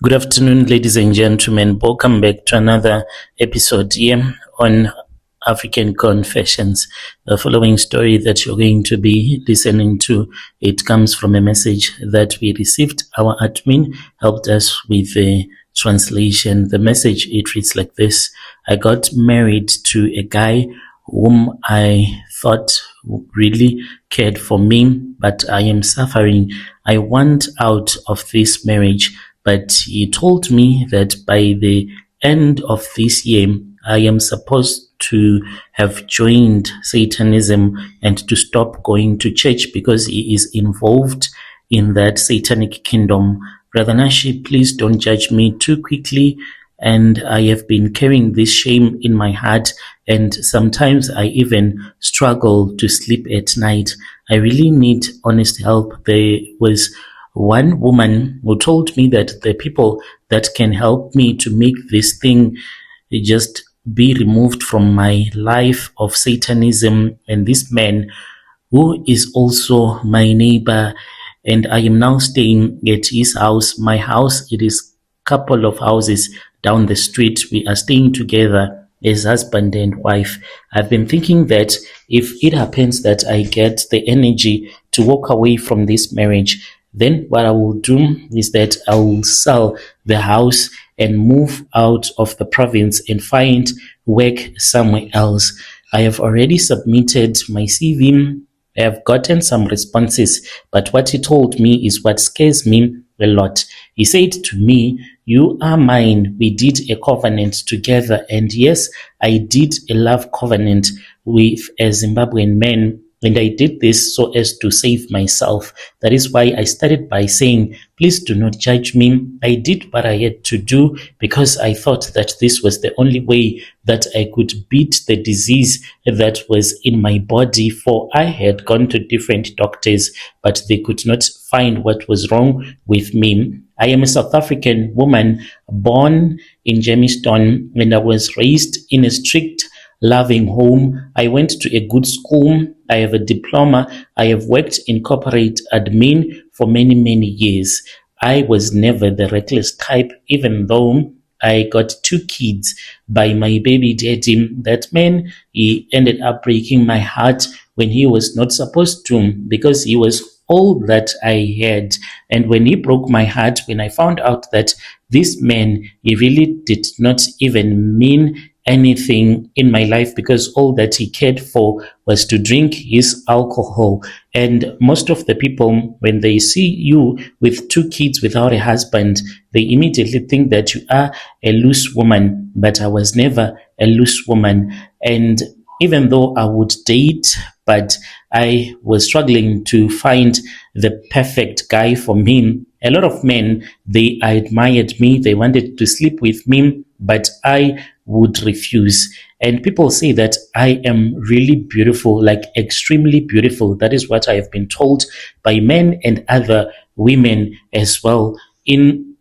Good afternoon, ladies and gentlemen. Welcome back to another episode here on African Confessions. The following story that you're going to be listening to, it comes from a message that we received. Our admin helped us with the translation. The message, it reads like this. I got married to a guy whom I thought really cared for me, but I am suffering. I want out of this marriage, but he told me that by the end of this year, I am supposed to have joined Satanism and to stop going to church because he is involved in that satanic kingdom. Brother Nashi, please don't judge me too quickly. And I have been carrying this shame in my heart, and sometimes I even struggle to sleep at night. I really need honest help. There was one woman who told me that the people that can help me to make this thing just be removed from my life of Satanism, and this man who is also my neighbor, and I am now staying at his house. My house, it is a couple of houses down the street. We are staying together as husband and wife. I've been thinking that if it happens that I get the energy to walk away from this marriage, then what I will do is that I will sell the house and move out of the province and find work somewhere else. I have already submitted my CV. I have gotten some responses, but what he told me is what scares me a lot. He said to me, "You are mine. We did a covenant together." And yes, I did a love covenant with a Zimbabwean man, and I did this so as to save myself. That is why I started by saying, please do not judge me. I did what I had to do because I thought that this was the only way that I could beat the disease that was in my body, for I had gone to different doctors, but they could not find what was wrong with me. I am a South African woman born in Jamestown, and I was raised in a strict, loving home. I went to a good school. I have a diploma. I have worked in corporate admin for many, many years. I was never the reckless type, even though I got 2 kids by my baby daddy. That man, he ended up breaking my heart when he was not supposed to, because he was all that I had. And when he broke my heart, when I found out that this man, he really did not even mean anything in my life, because all that he cared for was to drink his alcohol. And most of the people, when they see you with 2 kids without a husband, they immediately think that you are a loose woman. But I was never a loose woman. And even though I would date, but I was struggling to find the perfect guy for me. A lot of men, they admired me, they wanted to sleep with me, but I would refuse. And people say that I am really beautiful, like extremely beautiful. That is what I have been told by men and other women as well. In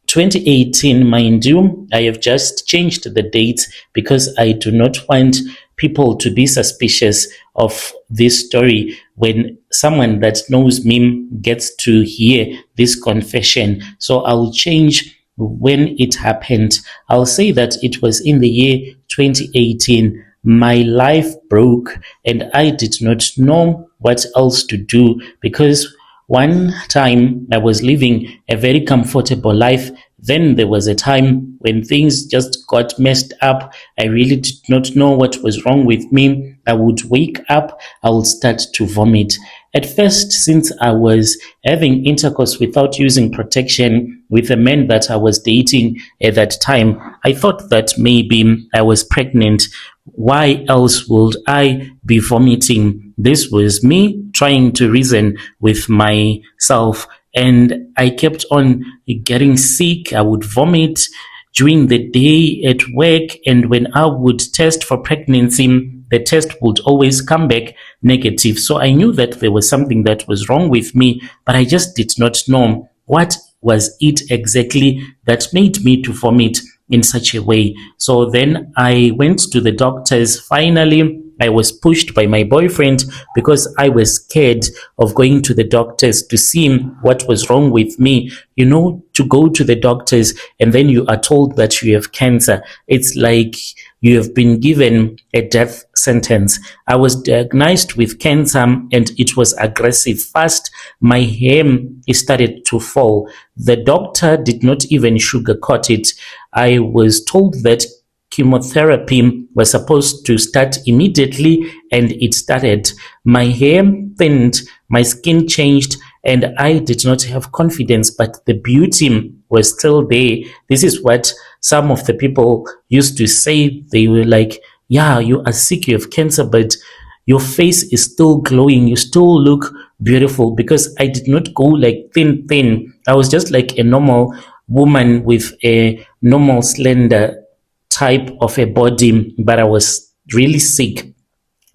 2018, mind you, I have just changed the dates because I do not want people to be suspicious of this story when someone that knows me gets to hear this confession. So I'll change when it happened. I'll say that it was in the year 2018. My life broke and I did not know what else to do, because one time I was living a very comfortable life. Then there was a time when things just got messed up. I really did not know what was wrong with me. I would wake up, I would start to vomit. At first, since I was having intercourse without using protection with a man that I was dating at that time, I thought that maybe I was pregnant. Why else would I be vomiting? This was me trying to reason with myself, and I kept on getting sick. I would vomit during the day at work, and when I would test for pregnancy, the test would always come back negative. So I knew that there was something that was wrong with me, but I just did not know what was it exactly that made me to vomit. in such a way. So then I went to the doctors. Finally, I was pushed by my boyfriend because I was scared of going to the doctors to see what was wrong with me. You know, to go to the doctors and then you are told that you have cancer. It's like you have been given a death sentence. I was diagnosed with cancer and it was aggressive. Fast, my hair started to fall. The doctor did not even sugarcoat it. I was told that chemotherapy was supposed to start immediately, and it started. My hair thinned, my skin changed, and I did not have confidence, but the beauty was still there. This is what some of the people used to say. They were like, yeah, you are sick, you have cancer, but your face is still glowing, you still look beautiful, because I did not go like thin. I was just like a normal woman with a normal slender type of a body, but I was really sick.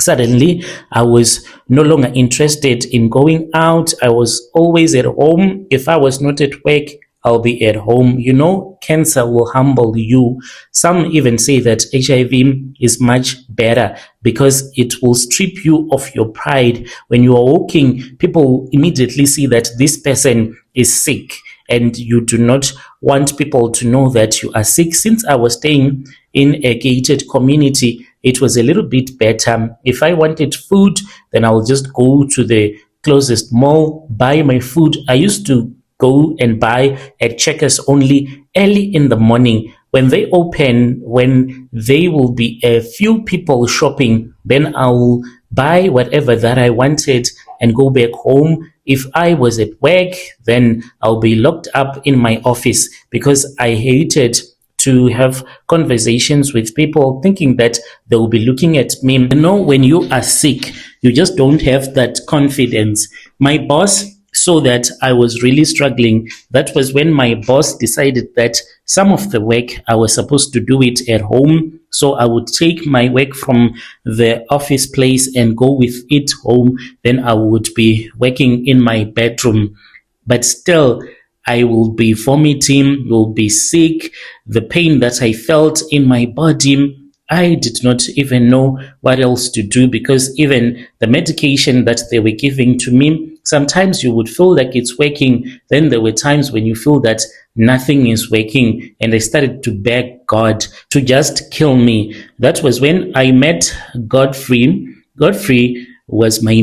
Suddenly, I was no longer interested in going out. I was always at home. If I was not at work, I'll be at home. You know, cancer will humble you. Some even say that HIV is much better because it will strip you of your pride. When you are walking, people immediately see that this person is sick, and you do not want people to know that you are sick. Since I was staying in a gated community, it was a little bit better. If I wanted food, then I'll just go to the closest mall, buy my food. I used to go and buy at Checkers only early in the morning. When they open, when there will be a few people shopping, then I'll buy whatever that I wanted and go back home. If I was at work, then I'll be locked up in my office because I hated to have conversations with people thinking that they will be looking at me. You know, when you are sick, you just don't have that confidence. My boss saw that I was really struggling. That was when my boss decided that some of the work I was supposed to do it at home. So I would take my work from the office place and go with it home. Then I would be working in my bedroom. But still, I will be vomiting, will be sick. The pain that I felt in my body, I did not even know what else to do, because even the medication that they were giving to me, sometimes you would feel like it's working. Then there were times when you feel that nothing is working, and I started to beg God to just kill me. That was when I met Godfrey. Godfrey was my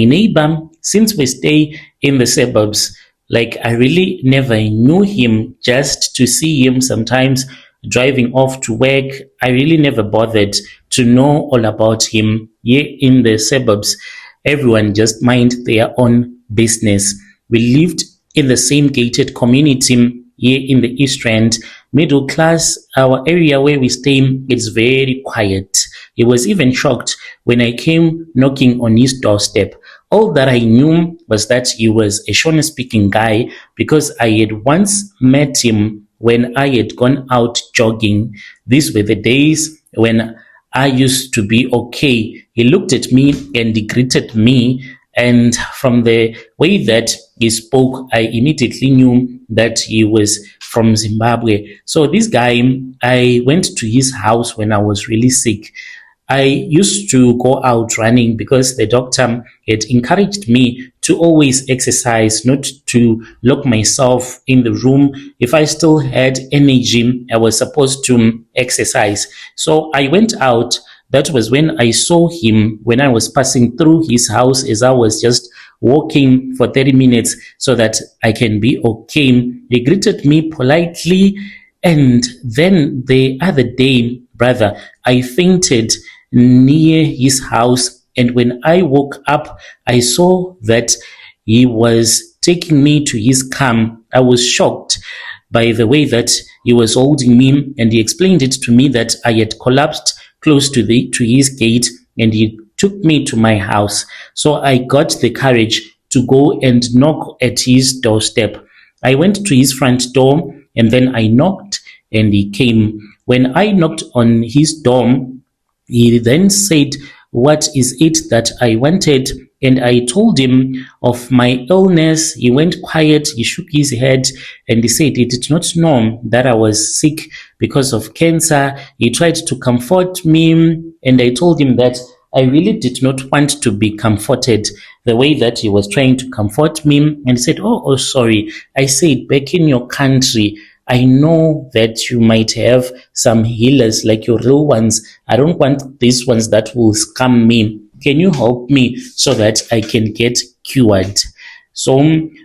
neighbor. Since we stay in the suburbs, like, I really never knew him. Just to see him sometimes driving off to work, I really never bothered to know all about him. Here in the suburbs, everyone just mind their own business. We lived in the same gated community here in the East End, middle class. Our area where we stay is very quiet. He was even shocked when I came knocking on his doorstep. All that I knew was that he was a Shona-speaking guy, because I had once met him when I had gone out jogging. These were the days when I used to be okay. He looked at me and he greeted me, and from the way that he spoke, I immediately knew that he was from Zimbabwe. So this guy, I went to his house when I was really sick. I used to go out running because the doctor had encouraged me to always exercise, not to lock myself in the room. If I still had energy, I was supposed to exercise. So I went out. That was when I saw him, when I was passing through his house, as I was just walking for 30 minutes so that I can be okay. He greeted me politely. And then the other day, brother, I fainted near his house. And when I woke up, I saw that he was taking me to his car. I was shocked by the way that he was holding me, and he explained it to me that I had collapsed close to his gate, and he took me to my house. So I got the courage to go and knock at his doorstep. I went to his front door, and then I knocked, and he came. When I knocked on his door, he then said, "What is it that I wanted?" and I told him of my illness. He went quiet, he shook his head, and he said he did not know that I was sick because of cancer. He tried to comfort me, and I told him that I really did not want to be comforted the way that he was trying to comfort me. And he said, oh, sorry. I said, back in your country, I know that you might have some healers like your real ones. I don't want these ones that will scam me. Can you help me so that I can get cured? So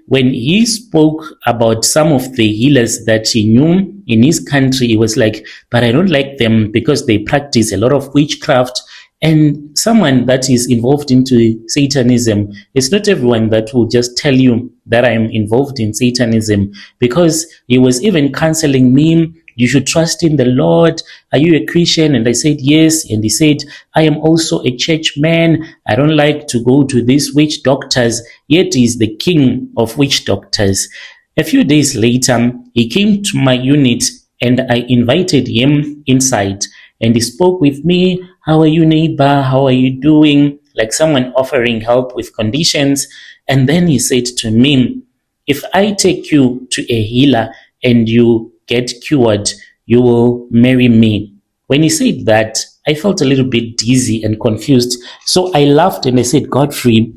when he spoke about some of the healers that he knew in his country, he was like, but I don't like them because they practice a lot of witchcraft. And someone that is involved into Satanism, it's not everyone that will just tell you that I'm involved in Satanism, because he was even counseling me. You should trust in the Lord. Are you a Christian? And I said, yes. And he said, I am also a church man. I don't like to go to these witch doctors. Yet he is the king of witch doctors. A few days later, he came to my unit and I invited him inside. And he spoke with me. How are you, neighbor? How are you doing? Like someone offering help with conditions. And then he said to me, if I take you to a healer and you get cured, you will marry me. When he said that, I felt a little bit dizzy and confused. So I laughed and I said, Godfrey,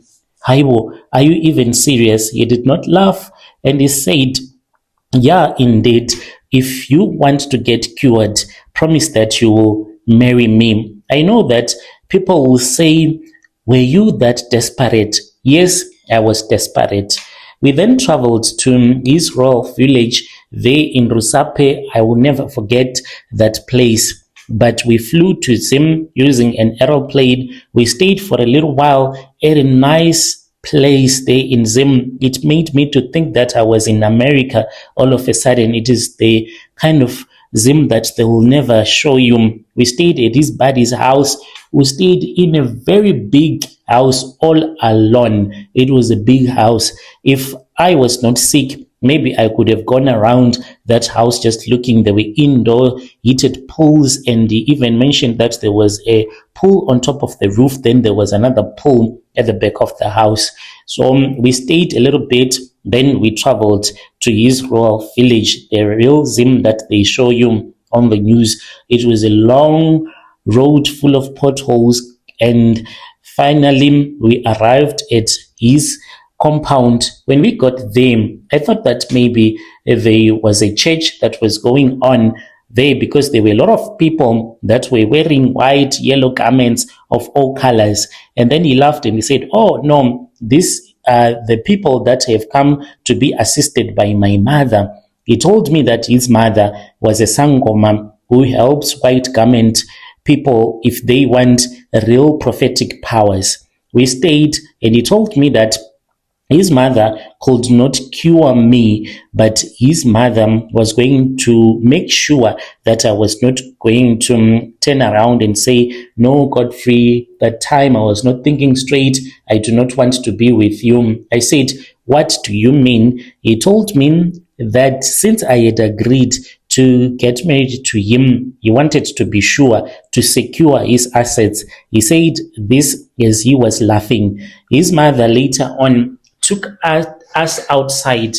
Haibo, are you even serious? He did not laugh. And he said, yeah, indeed. If you want to get cured, promise that you will marry me. I know that people will say, were you that desperate? Yes, I was desperate. We then traveled to his royal village there in Rusape. I will never forget that place. But we flew to Zim using an aeroplane. We stayed for a little while at a nice place there in Zim. It made me to think that I was in America all of a sudden. It is the kind of Zim that they will never show you. We stayed at his buddy's house. We stayed in a very big house all alone. It was a big house. If I was not sick, maybe I could have gone around that house just looking. There were indoor heated pools, and he even mentioned that there was a pool on top of the roof. Then there was another pool at the back of the house. So we stayed a little bit. Then we traveled to his royal village, the real Zim that they show you on the news. It was a long road full of potholes, and finally we arrived at his compound. When we got there, I thought that maybe there was a church that was going on there, because there were a lot of people that were wearing white, yellow garments of all colors. And then he laughed and he said, oh no, these are the people that have come to be assisted by my mother. He told me that his mother was a sangoma who helps white garment people if they want real prophetic powers. We stayed, and he told me that his mother could not cure me, but his mother was going to make sure that I was not going to turn around and say, no, Godfrey, that time I was not thinking straight. I do not want to be with you. I said, what do you mean? He told me that since I had agreed to get married to him, he wanted to be sure to secure his assets. He said this as he was laughing. His mother later on took us outside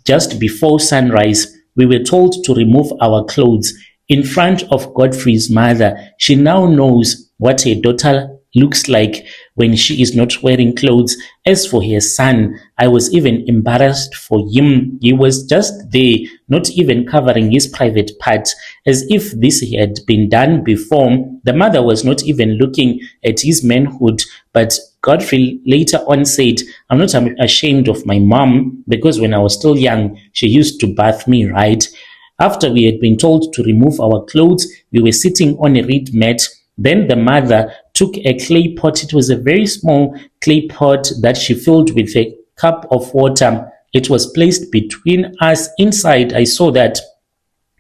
just before sunrise. We were told to remove our clothes in front of Godfrey's mother. She now knows what her daughter looks like when she is not wearing clothes. As for her son, I was even embarrassed for him. He was just there, not even covering his private part, as if this had been done before. The mother was not even looking at his manhood, but Godfrey later on said, I'm not ashamed of my mom, because when I was still young, she used to bath me, right? After we had been told to remove our clothes, we were sitting on a reed mat. Then the mother took a clay pot. It was a very small clay pot that she filled with a cup of water. It was placed between us. Inside, I saw that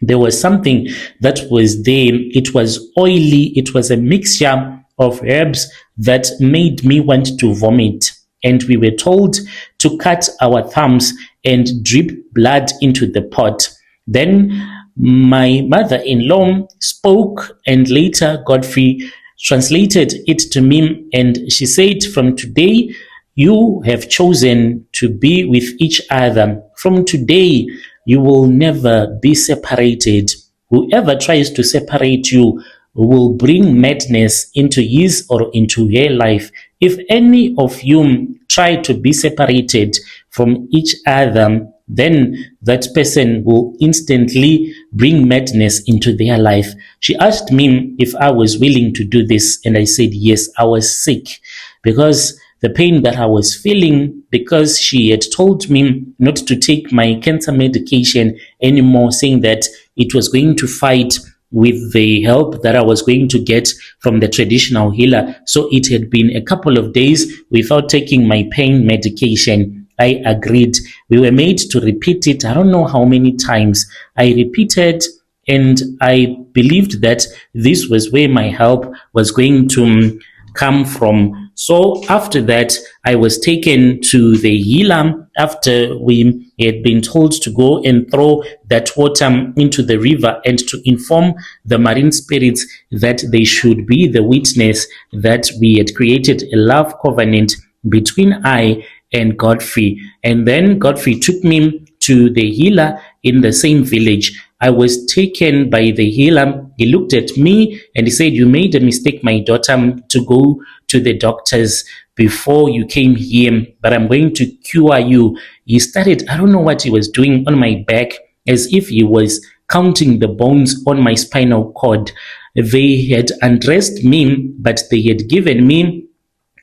there was something that was there. It was oily. It was a mixture of herbs that made me want to vomit. And we were told to cut our thumbs and drip blood into the pot. Then my mother-in-law spoke, and later Godfrey translated it to me, and she said, from today You have chosen to be with each other. From today, you will never be separated. Whoever tries to separate you will bring madness into his or into her life. If any of you try to be separated from each other, then that person will instantly bring madness into their life. She asked me if I was willing to do this, and I said yes. I was sick because the pain that I was feeling, because she had told me not to take my cancer medication anymore, saying that it was going to fight with the help that I was going to get from the traditional healer. So it had been a couple of days without taking my pain medication. I agreed. We were made to repeat it. I don't know how many times I repeated, and I believed that this was where my help was going to come from. So after that, I was taken to the healer after we had been told to go and throw that water into the river and to inform the marine spirits that they should be the witness that we had created a love covenant between I and Godfrey. And then Godfrey took me to the healer in the same village. I was taken by the healer. He looked at me and he said, "You made a mistake, my daughter, to go to the doctors before you came here, but I'm going to cure you." He started, I don't know what he was doing on my back, as if he was counting the bones on my spinal cord. They had undressed me, but they had given me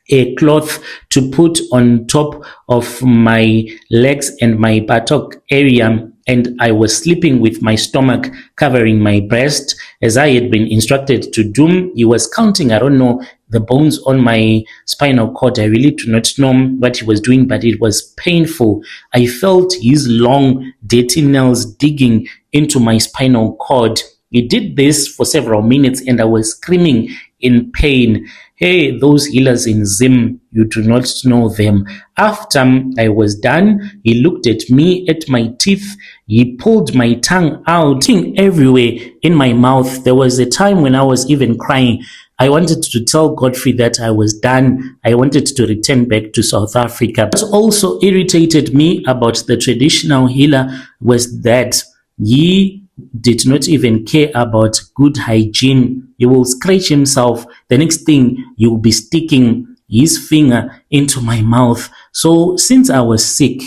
a cloth to put on top of my legs and my buttock area, and I was sleeping with my stomach covering my breast as I had been instructed to do. He was counting, I don't know, the bones on my spinal cord. I really do not know what he was doing, but it was painful. I felt his long, dirty nails digging into my spinal cord. He did this for several minutes and I was screaming in pain. Hey, those healers in Zim, you do not know them. After I was done, he looked at me, at my teeth. He pulled my tongue out everywhere in my mouth. There was a time when I was even crying. I wanted to tell Godfrey that I was done. I wanted to return back to South Africa. What also irritated me about the traditional healer was that he did not even care about good hygiene. He will scratch himself. The next thing, he will be sticking his finger into my mouth. So since I was sick,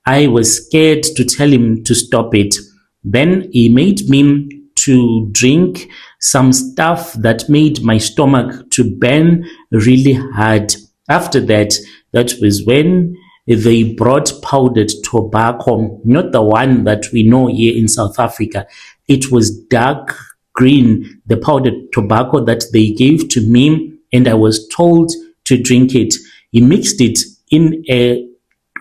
I was scared to tell him to stop it. Then he made me to drink some stuff that made my stomach to burn really hard. After that, that was when they brought powdered tobacco, not the one that we know here in South Africa. It was dark green, the powdered tobacco that they gave to me, and I was told to drink it. He mixed it in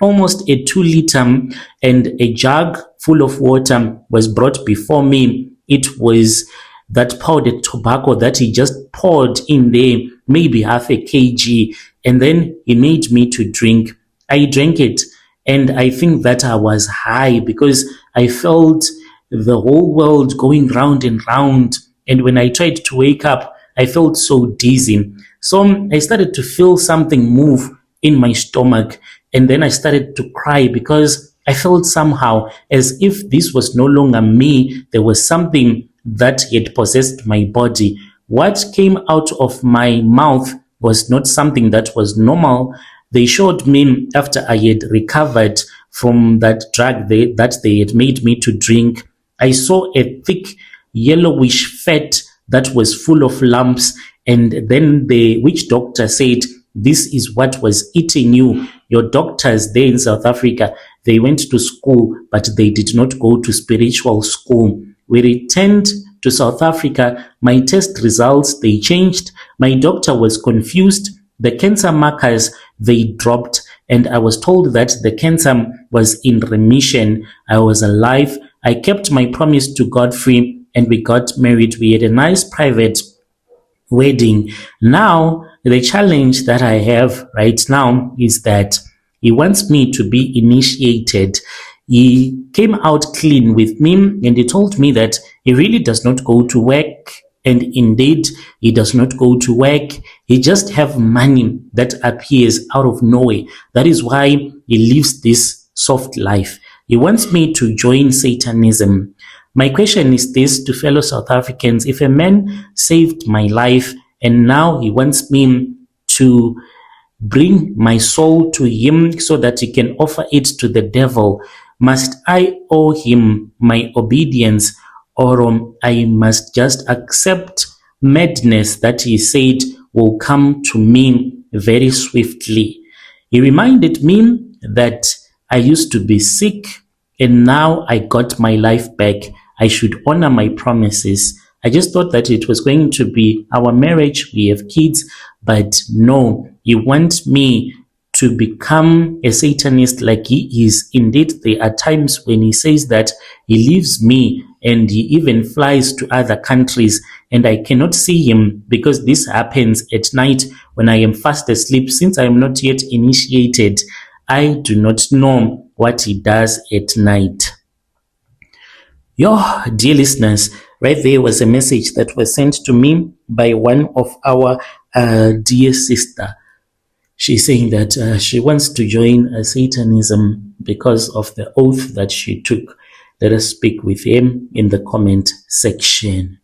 almost a 2-liter, and a jug full of water was brought before me. It was that powdered tobacco that he just poured in there, maybe half a kg, and then he made me to drink. I drank it, and I think that I was high because I felt the whole world going round and round. And when I tried to wake up, I felt so dizzy. So I started to feel something move in my stomach, and then I started to cry because I felt somehow as if this was no longer me. There was something that had possessed my body. What came out of my mouth was not something that was normal. They showed me after I had recovered from that drug that they had made me to drink. I saw a thick yellowish fat that was full of lumps, and then the witch doctor said, "This is what was eating you." Your doctors there in South Africa, they went to school, but they did not go to spiritual school. We returned to South Africa. My test results, they changed. My doctor was confused. The cancer markers, they dropped, and I was told that the cancer was in remission. I was alive. I kept my promise to Godfrey, and we got married. We had a nice private wedding. Now, the challenge that I have right now is that he wants me to be initiated. He came out clean with me, and he told me that he really does not go to work and indeed he does not go to work. He just have money that appears out of nowhere. That is why he lives this soft life. He wants me to join Satanism. My question is this to fellow South Africans: if a man saved my life and now he wants me to bring my soul to him so that he can offer it to the devil, must I owe him my obedience, or I must just accept madness that he said will come to me very swiftly? He reminded me that I used to be sick and now I got my life back. I should honor my promises. I just thought that it was going to be our marriage, we have kids, but no, he wants me to become a Satanist like he is. Indeed, there are times when he says that he leaves me and he even flies to other countries and I cannot see him because this happens at night when I am fast asleep. Since I am not yet initiated, I do not know what he does at night. Dear listeners, right there was a message that was sent to me by one of our dear sister. She's saying that she wants to join Satanism because of the oath that she took. Let us speak with him in the comment section.